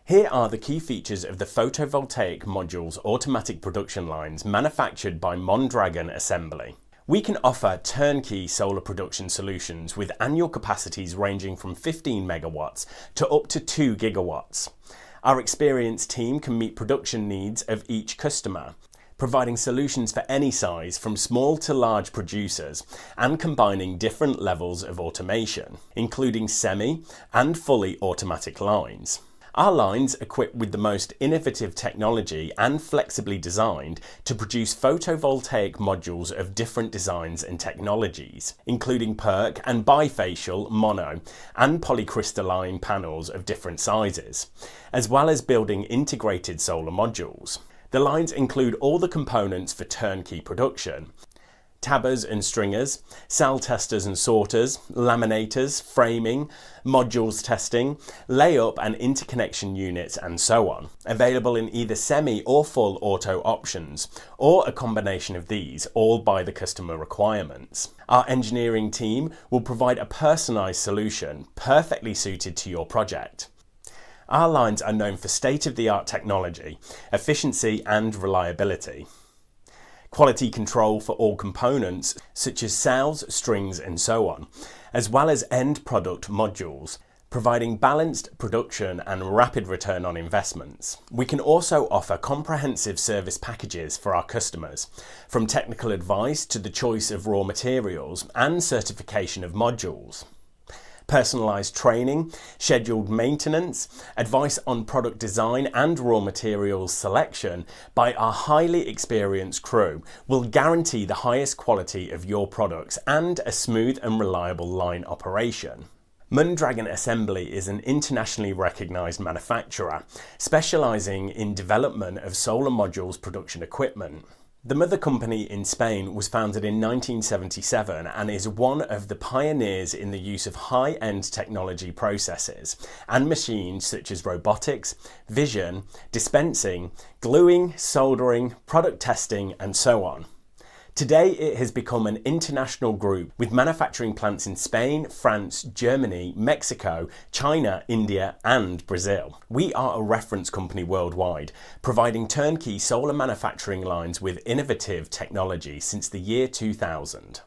Here are the key features of the photovoltaic modules automatic production lines manufactured by Mondragon Assembly. We can offer turnkey solar production solutions with annual capacities ranging from 15 megawatts to up to 2 gigawatts. Our experienced team can meet production needs of each customer, providing solutions for any size from small to large producers and combining different levels of automation, including semi and fully automatic lines. Our lines are equipped with the most innovative technology and flexibly designed to produce photovoltaic modules of different designs and technologies, including PERC and bifacial, mono, and polycrystalline panels of different sizes, as well as building integrated solar modules. The lines include all the components for turnkey production: tabbers and stringers, cell testers and sorters, laminators, framing, modules testing, layup and interconnection units, and so on. Available in either semi or full auto options, or a combination of these, all by the customer requirements. Our engineering team will provide a personalised solution perfectly suited to your project. Our lines are known for state-of-the-art technology, efficiency and reliability. Quality control for all components such as cells, strings and so on, as well as end product modules, providing balanced production and rapid return on investments. We can also offer comprehensive service packages for our customers, from technical advice to the choice of raw materials and certification of modules. Personalised training, scheduled maintenance, advice on product design and raw materials selection by our highly experienced crew will guarantee the highest quality of your products and a smooth and reliable line operation. Mondragon Assembly is an internationally recognised manufacturer, specialising in development of solar modules production equipment. The mother company in Spain was founded in 1977 and is one of the pioneers in the use of high-end technology processes and machines such as robotics, vision, dispensing, gluing, soldering, product testing, and so on. Today it has become an international group with manufacturing plants in Spain, France, Germany, Mexico, China, India and Brazil. We are a reference company worldwide, providing turnkey solar manufacturing lines with innovative technology since the year 2000.